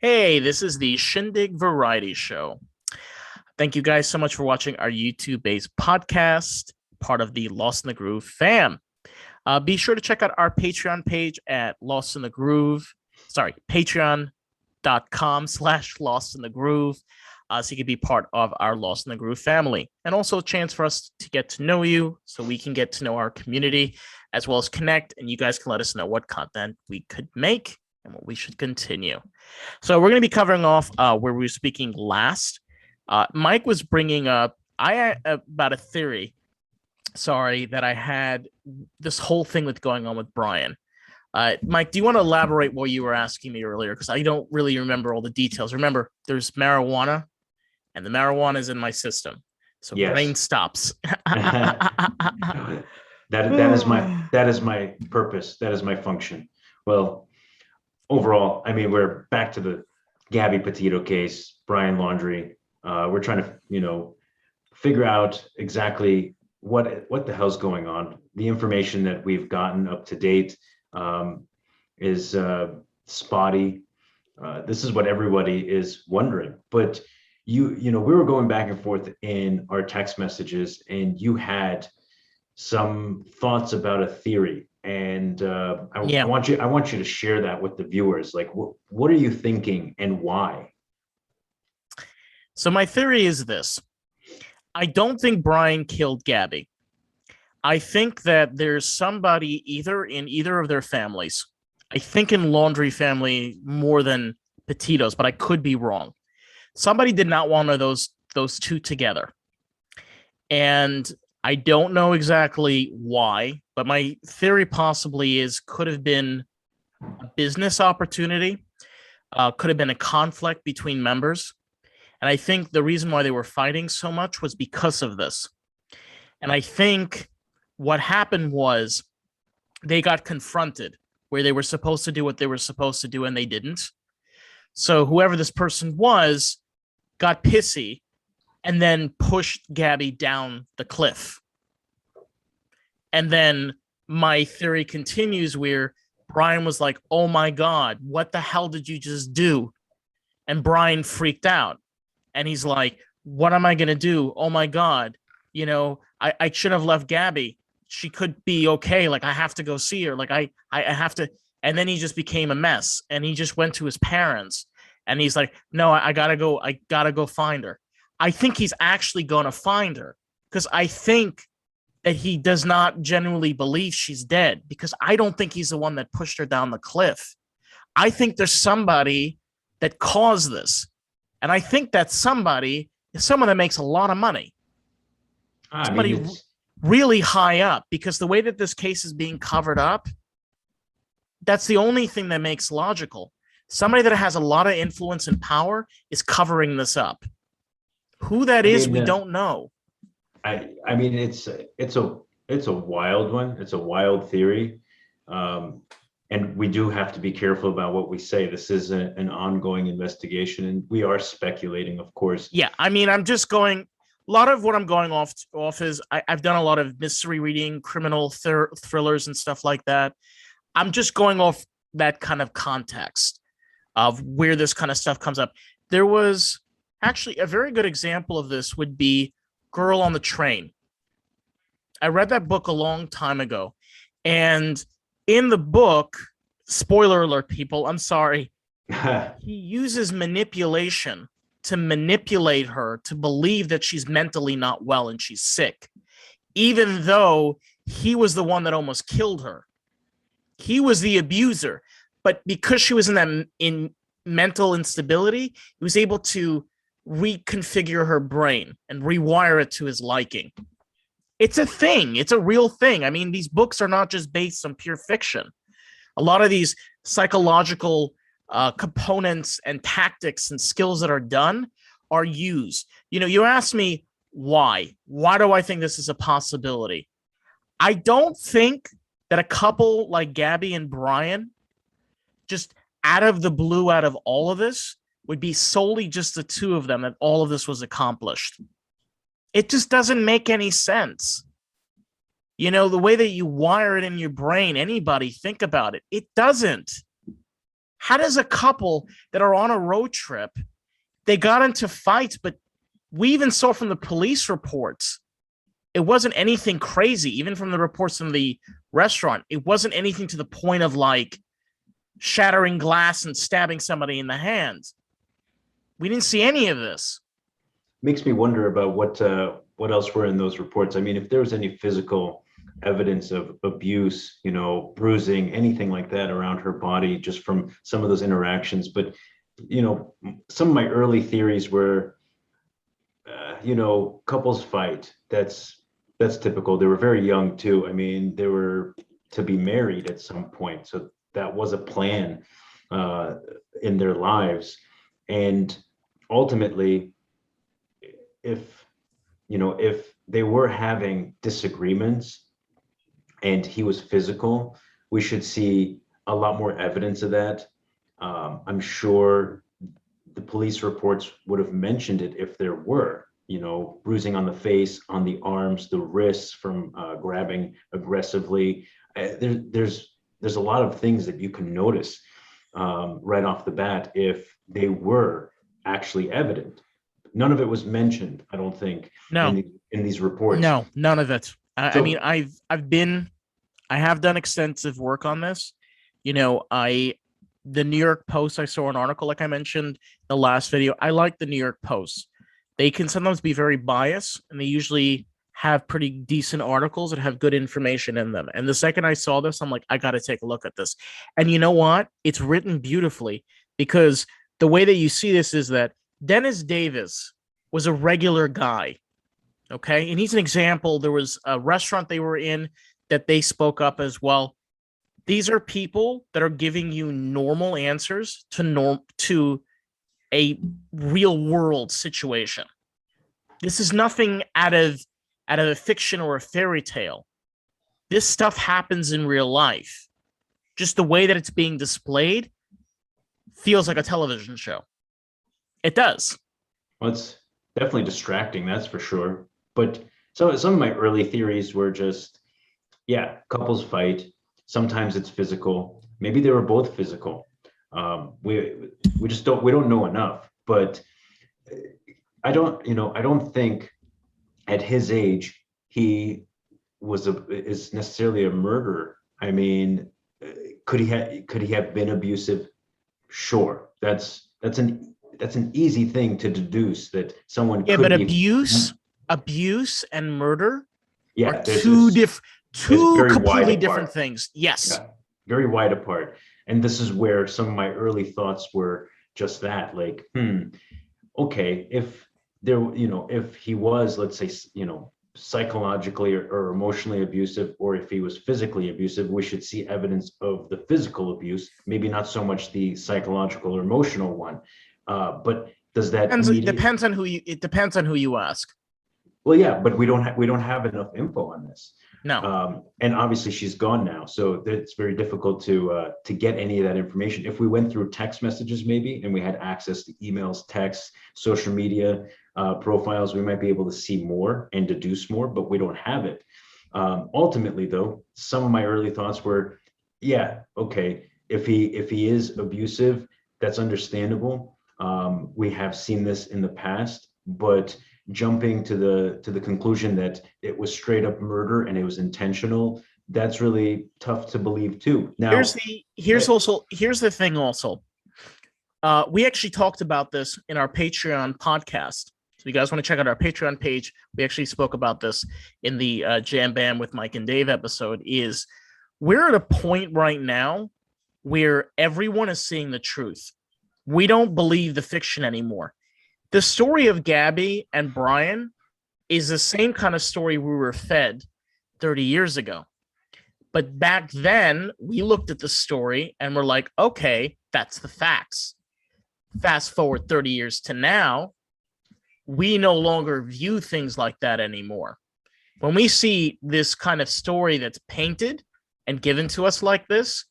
Hey, this is the Shin Dig Variety Show. Thank you guys so much for watching our YouTube-based podcast, part of the Lost in the Groove fam. Be sure to check out our Patreon page at Lost in the Groove. Sorry, patreon.com/Lost in the Groove. So you can be part of our Lost in the Groove family. And also a chance for us to get to know you so we can get to know our community as well as connect. And you guys can let us know what content we could make and what we should continue. So we're going to be covering off where we were speaking last. Mike was bringing up about a theory, that I had this whole thing with going on with Brian. Mike, do you want to elaborate what you were asking me earlier? Because I don't really remember all the details. Remember, there's marijuana, and the marijuana is in my system. So Yes. Brain stops. that is my purpose. That is my function. Well, overall, I mean, we're back to the Gabby Petito case, Brian Laundrie. We're trying to, figure out exactly what the hell's going on. The information that we've gotten up to date is spotty. This is what everybody is wondering. But we were going back and forth in our text messages, and you had some thoughts about a theory. And I want you to share that with the viewers. Like, what are you thinking and why? So my theory is this. I don't think Brian killed Gabby. I think that there's somebody in either of their families. I think in Laundrie family more than Petito's, but I could be wrong. Somebody did not want those two together. And I don't know exactly why, but my theory possibly could have been a business opportunity, could have been a conflict between members. And I think the reason why they were fighting so much was because of this. And I think what happened was they got confronted where they were supposed to do what they were supposed to do and they didn't. So whoever this person was got pissy and then pushed Gabby down the cliff. And then my theory continues where Brian was like, oh my God, what the hell did you just do? And Brian freaked out. And he's like, what am I going to do? Oh my God, I should have left Gabby. She could be okay. Like, I have to go see her. Like, I have to. And then he just became a mess. And he just went to his parents. And he's like, no, I gotta go. I gotta go find her. I think he's actually going to find her because I think that he does not genuinely believe she's dead, because I don't think he's the one that pushed her down the cliff. I think there's somebody that caused this. And I think that somebody is someone that makes a lot of money. Somebody really high up, because the way that this case is being covered up, that's the only thing that makes logical. Somebody that has a lot of influence and power is covering this up. Who that is, we don't know. I mean, it's a wild one. It's a wild theory. And we do have to be careful about what we say. This is an ongoing investigation, and we are speculating, of course. Yeah, I mean, I'm just going. A lot of what I'm going off is I've done a lot of mystery reading, criminal thrillers, and stuff like that. I'm just going off that kind of context of where this kind of stuff comes up. There was actually a very good example of this would be Girl on the Train. I read that book a long time ago, and in the book, spoiler alert, people, I'm sorry, he uses manipulation to manipulate her to believe that she's mentally not well and she's sick, even though he was the one that almost killed her. He was the abuser, but because she was in mental instability, he was able to reconfigure her brain and rewire it to his liking. It's a thing. It's a real thing. I mean, these books are not just based on pure fiction. A lot of these psychological components and tactics and skills that are done are used. You asked me why. Why do I think this is a possibility? I don't think that a couple like Gabby and Brian, just out of the blue, out of all of this, would be solely just the two of them that all of this was accomplished. It just doesn't make any sense. The way that you wire it in your brain, anybody think about it. It doesn't. How does a couple that are on a road trip, they got into fights, but we even saw from the police reports, it wasn't anything crazy. Even from the reports from the restaurant, it wasn't anything to the point of like shattering glass and stabbing somebody in the hands. We didn't see any of this. Makes me wonder about what else were in those reports. I mean, if there was any physical evidence of abuse, bruising, anything like that around her body, just from some of those interactions. But, some of my early theories were, couples fight. That's typical. They were very young too. I mean, they were to be married at some point. So that was a plan in their lives. And ultimately, if they were having disagreements and he was physical, we should see a lot more evidence of that. I'm sure the police reports would have mentioned it if there were, bruising on the face, on the arms, the wrists from grabbing aggressively. There's a lot of things that you can notice right off the bat if they were actually evident. None of it was mentioned, I don't think, in these reports. No, none of it. I mean, I have done extensive work on this. The New York Post, I saw an article, like I mentioned in the last video. I like the New York Post. They can sometimes be very biased, and they usually have pretty decent articles that have good information in them. And the second I saw this, I'm like, I got to take a look at this. And you know what? It's written beautifully, because the way that you see this is that Dennis Davis was a regular guy, okay? And he's an example. There was a restaurant they were in that they spoke up as well. These are people that are giving you normal answers to a real world situation. This is nothing out of a fiction or a fairy tale. This stuff happens in real life. Just the way that it's being displayed feels like a television show. It does. Well, it's definitely distracting, that's for sure. But some of my early theories were just, couples fight. Sometimes it's physical. Maybe they were both physical. We don't know enough. But I don't think at his age he is necessarily a murderer. I mean, could he have been abusive? Sure, that's an easy thing to deduce, that someone. Yeah, but abuse and murder are two completely different things. Yes, very wide apart. And this is where some of my early thoughts were just that, like, okay, if there, if he was, let's say, psychologically or emotionally abusive, or if he was physically abusive, we should see evidence of the physical abuse, maybe not so much the psychological or emotional one. But does that it depends on who you ask. Well, yeah, but we don't have enough info on this. No. And obviously she's gone now, so it's very difficult to get any of that information. If we went through text messages maybe, and we had access to emails, texts, social media profiles, we might be able to see more and deduce more, but we don't have it. Ultimately, though, some of my early thoughts were, okay, if he is abusive, that's understandable. We have seen this in the past, but jumping to the conclusion that it was straight up murder and it was intentional, that's really tough to believe too. Now, here's the thing also. We actually talked about this in our Patreon podcast. So you guys want to check out our Patreon page. We actually spoke about this in the Jam Bam with Mike and Dave episode. Is we're at a point right now where everyone is seeing the truth. We don't believe the fiction anymore. The story of Gabby and Brian is the same kind of story we were fed 30 years ago. But back then, we looked at the story and we're like, okay, that's the facts. Fast forward 30 years to now, we no longer view things like that anymore. When we see this kind of story that's painted and given to us like this,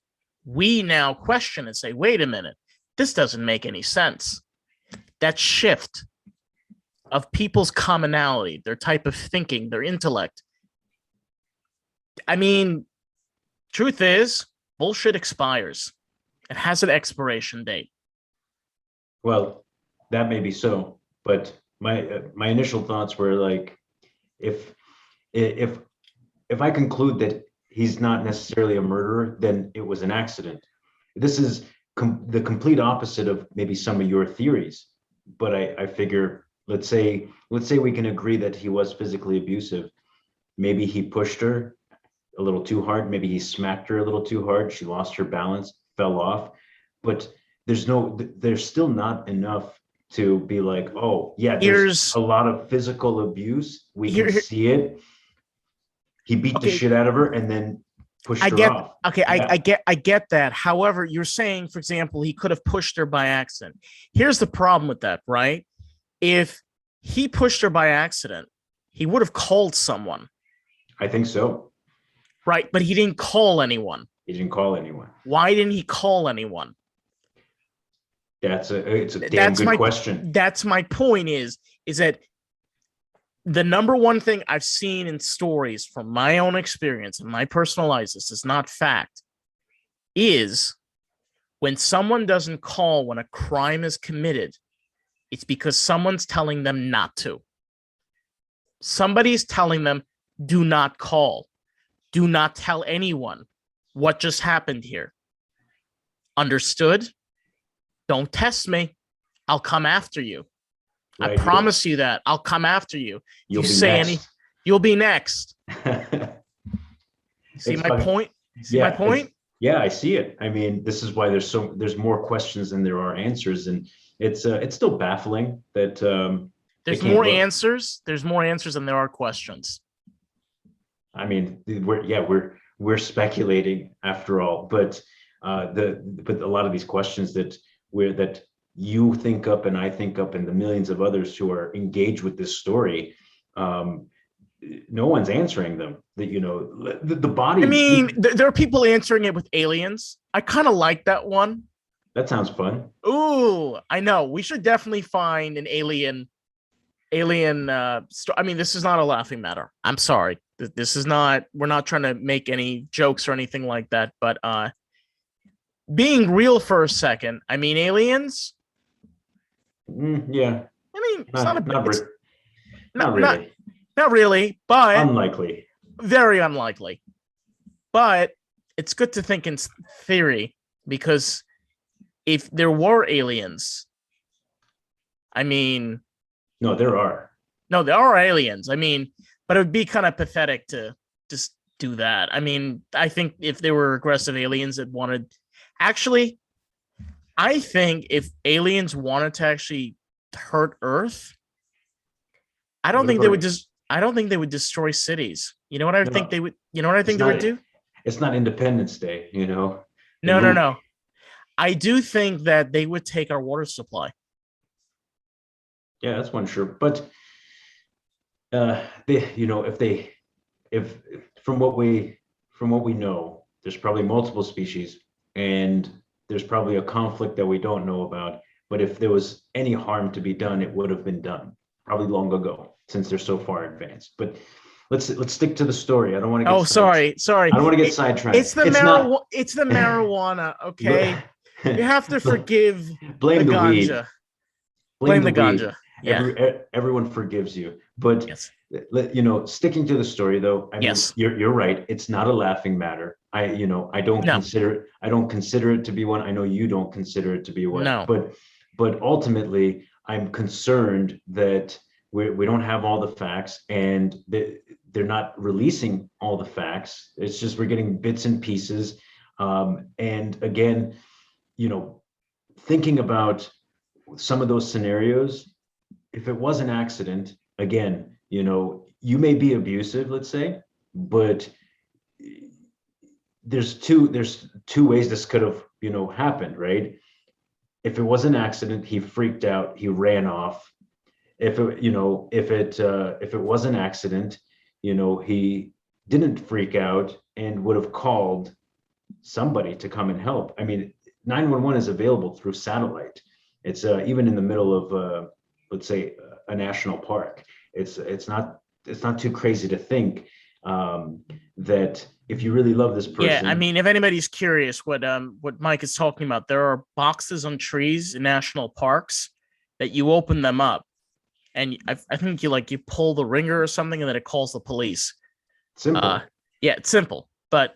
we now question and say, wait a minute, this doesn't make any sense. That shift of people's commonality, their type of thinking, their intellect. I mean, truth is, bullshit expires. It has an expiration date. Well, that may be so, but my initial thoughts were like, if if if I conclude that he's not necessarily a murderer, then it was an accident. This is the complete opposite of maybe some of your theories. But I figure, let's say we can agree that he was physically abusive. Maybe he pushed her a little too hard. Maybe he smacked her a little too hard. She lost her balance, fell off. But there's still not enough to be like, oh yeah, there's a lot of physical abuse. We can see it. He beat the shit out of her and then pushed her off. Okay, yeah. I get that. However, you're saying, for example, he could have pushed her by accident. Here's the problem with that, right? If he pushed her by accident, he would have called someone. I think so. Right, but he didn't call anyone. He didn't call anyone. Why didn't he call anyone? It's a damn good question. That's my point is that the number one thing I've seen in stories from my own experience and my personal life, this is not fact, is when someone doesn't call when a crime is committed, it's because someone's telling them not to. Somebody's telling them, do not call. Do not tell anyone what just happened here. Understood? Don't test me. I'll come after you. Right, I promise you that. I'll come after you. You'll be next. See my point? My point? Yeah, I see it. I mean, this is why there's more questions than there are answers, and it's still baffling that there's more answers. There's more answers than there are questions. I mean, we're speculating after all, but a lot of these questions that you think up and I think up and the millions of others who are engaged with this story, no one's answering them. The body. I mean, there are people answering it with aliens. I kind of like that one. That sounds fun. Ooh, I know. We should definitely find an alien. I mean, this is not a laughing matter. I'm sorry. This is not. We're not trying to make any jokes or anything like that. But being real for a second, I mean, aliens. Yeah. I mean, it's not really, but unlikely. Very unlikely. But it's good to think in theory, because if there were aliens, I mean, there are aliens. I mean, but it would be kind of pathetic to just do that. I mean, I think if there were aggressive aliens that wanted, actually, I think if aliens wanted to actually hurt Earth, I don't think they would destroy cities. You know what I think they would? You know what I think they would do? It's not Independence Day, No. I do think that they would take our water supply. Yeah, that's one sure. But if from what we know, there's probably multiple species, and there's probably a conflict that we don't know about. But if there was any harm to be done, it would have been done probably long ago, since they're so far advanced. But let's stick to the story. I don't want to get sorry. I don't want to get sidetracked. It's the marijuana, okay? You have to forgive blame the ganja. Weed. Blame the ganja. Yeah. Everyone forgives you. But yes. Sticking to the story though, I mean, yes. You're right. It's not a laughing matter. I don't consider it to be one. I know you don't consider it to be one. No. But ultimately, I'm concerned that we don't have all the facts, and they're not releasing all the facts. It's just we're getting bits and pieces. And again, thinking about some of those scenarios, if it was an accident, again, you may be abusive, let's say, but there's two ways this could have, happened, right? If it was an accident, he freaked out, he ran off. If it was an accident, he didn't freak out and would have called somebody to come and help. I mean, 911 is available through satellite. It's even in the middle of let's say a national park. It's not too crazy to think that if you really love this person. Yeah, I mean, if anybody's curious what Mike is talking about, there are boxes on trees in national parks that you open them up, and I think you pull the ringer or something, and then it calls the police. Simple. Yeah, it's simple, but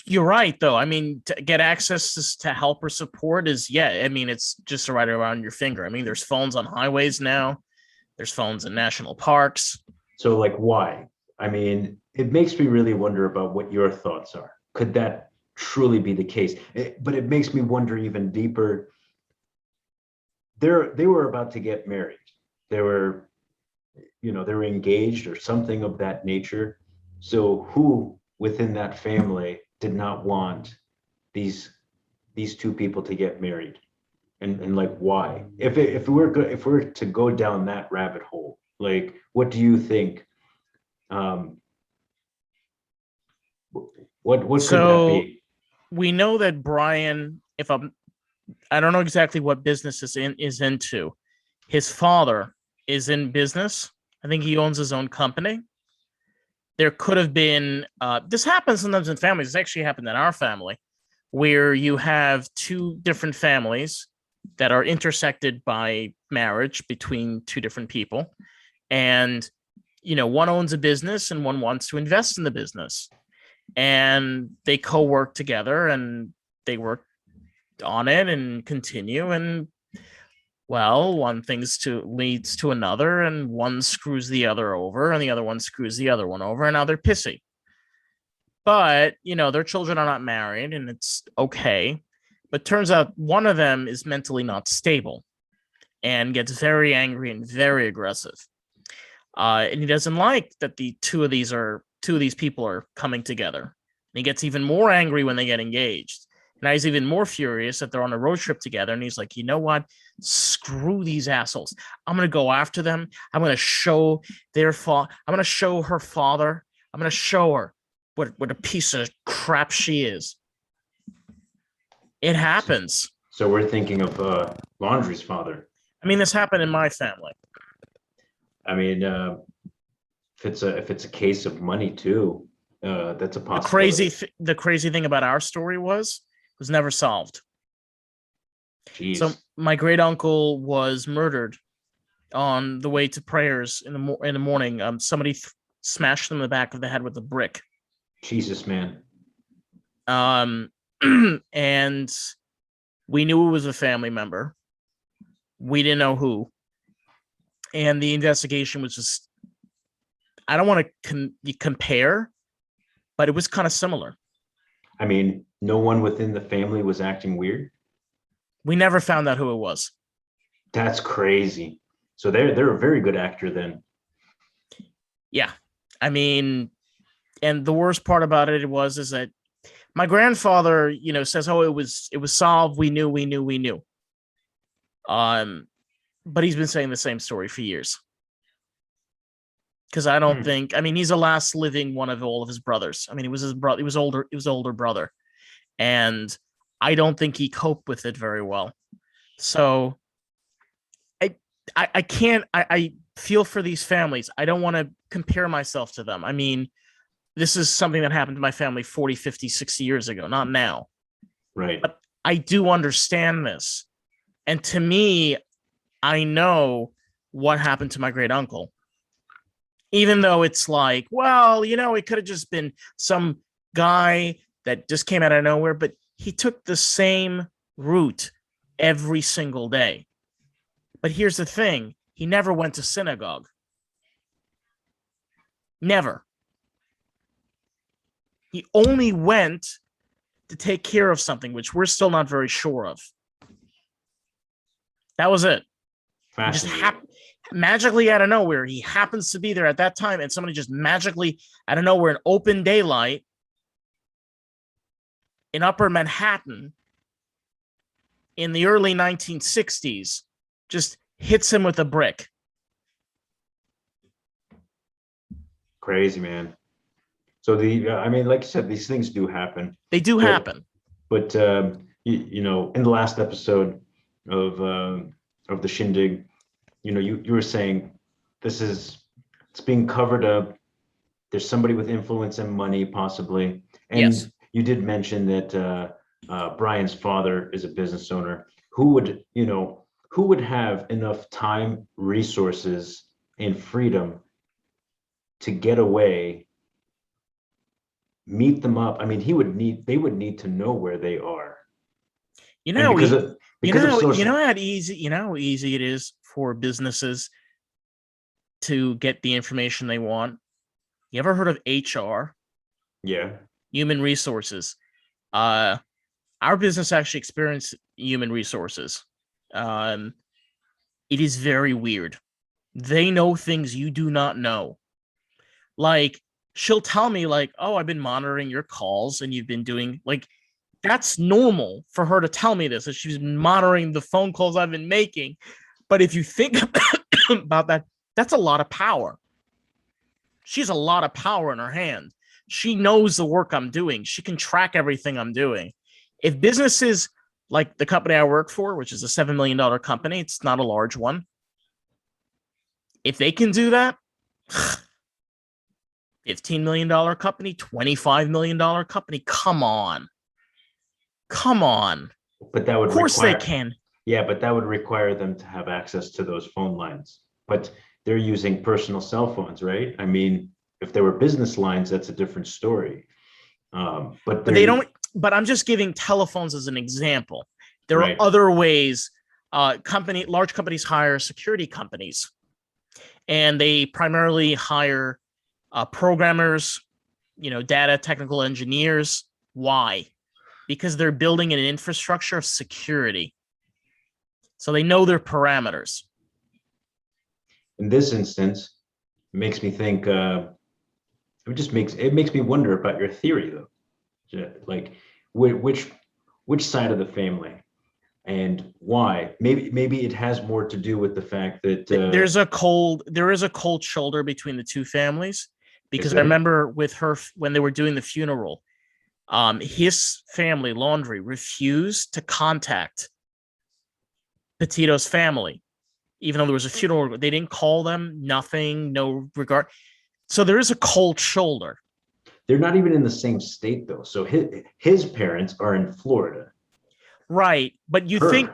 you're right though. I mean, to get access to help or support it's just right around your finger. I mean, there's phones on highways now. There's phones in national parks. So like, why? I mean, it makes me really wonder about what your thoughts are. Could that truly be the case? But it makes me wonder even deeper. They were about to get married. They were engaged or something of that nature. So who within that family did not want these two people to get married? And like, why? If we're to go down that rabbit hole, like, what do you think? What could that be? We know that Brian, I don't know exactly what business is into. His father is in business. I think he owns his own company. There could have been this happens sometimes in families. It's actually happened in our family, where you have two different families that are intersected by marriage between two different people, and one owns a business and one wants to invest in the business, and they co-work together and they work on it and continue, and one thing leads to another, and one screws the other over and the other one screws the other one over, and now they're pissy. But their children are not married and it's okay. But turns out one of them is mentally not stable and gets very angry and very aggressive. And he doesn't like that the two of these people are coming together. And he gets even more angry when they get engaged. Now he's even more furious that they're on a road trip together. And he's like, you know what? Screw these assholes. I'm going to go after them. I'm going to show I'm going to show her father. I'm going to show her what a piece of crap she is. It happens. So we're thinking of Laundrie's father. I mean, this happened in my family. I mean, if it's a case of money too, that's a possibility. The crazy thing about our story was never solved. Jeez. So my great uncle was murdered on the way to prayers in the morning. Somebody smashed him in the back of the head with a brick. Jesus, man. And we knew it was a family member. We didn't know who. And the investigation was just, I don't want to compare, but it was kind of similar. I mean, no one within the family was acting weird? We never found out who it was. That's crazy. So they're a very good actor then. Yeah. I mean, and the worst part about it is that my grandfather, says, "Oh, it was solved. We knew." But he's been saying the same story for years. Because I don't think, he's the last living one of all of his brothers. I mean, he was his brother. He was older brother, and I don't think he coped with it very well. So I can't. I feel for these families. I don't want to compare myself to them. I mean, this is something that happened to my family 40, 50, 60 years ago, not now. Right. But I do understand this. And to me, I know what happened to my great uncle. Even though it's like, it could have just been some guy that just came out of nowhere, but he took the same route every single day. But here's the thing. He never went to synagogue. Never. He only went to take care of something, which we're still not very sure of. That was it. Just magically out of nowhere, he happens to be there at that time, and somebody just magically out of nowhere in open daylight in Upper Manhattan in the early 1960s just hits him with a brick. Crazy, man. So like you said, these things do happen. They do happen. But in the last episode of the Shin Dig, you were saying it's being covered up. there's somebody with influence and money, possibly. And Yes. you did mention that Brian's father is a business owner. Who would have enough time, resources, and freedom to get away, meet them up? I mean, they would need to know where they are. You know, Social, how easy it is for businesses to get the information they want. You ever heard of HR? Yeah. Human resources. Our business actually experienced human resources. It is very weird. They know things you do not know. Like, she'll tell me, like, oh, I've been monitoring your calls and you've been doing, like, that's normal for her to tell me this, that she's been monitoring the phone calls I've been making. But if you think about that, that's a lot of power. She has a lot of power in her hand. She knows the work I'm doing. She can track everything I'm doing. If businesses like the company I work for, which is a $7 million company, it's not a large one. If they can do that, $15 million company, $25 million company, come on. But that would, of course, they can. Yeah, but that would require them to have access to those phone lines. But they're using personal cell phones, right? I mean, if there were business lines, that's a different story. But they don't. But I'm just giving telephones as an example. There Right. are other ways. Large companies hire security companies, and they primarily hire programmers, data technical engineers. Why? Because they're building an infrastructure of security. So they know their parameters. In this instance, it makes me think, it makes me wonder about your theory, though. Like, which side of the family and why? Maybe it has more to do with the fact that there is a cold shoulder between the two families, because I there? remember with her when they were doing the funeral, his family, Laundrie, refused to contact Petito's family, even though there was a funeral. They didn't call them, nothing, no regard. So there is a cold shoulder. They're not even in the same state, though. So his parents are in Florida. Right. But you think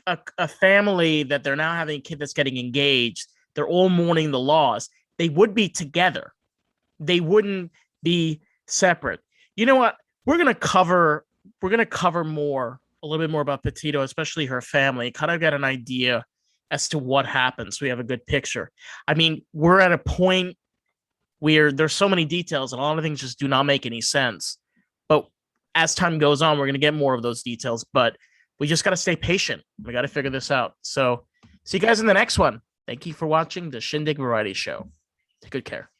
a family that they're now having a kid that's getting engaged, they're all mourning the loss. They would be together. They wouldn't be separate. You know what? We're gonna cover a little bit more about Petito, especially her family, kind of get an idea as to what happened, so we have a good picture. I mean, we're at a point where there's so many details and a lot of things just do not make any sense. But as time goes on, we're going to get more of those details, but we just got to stay patient. We got to figure this out. So see you guys in the next one. Thank you for watching the Shin Dig Variety Show. Take good care.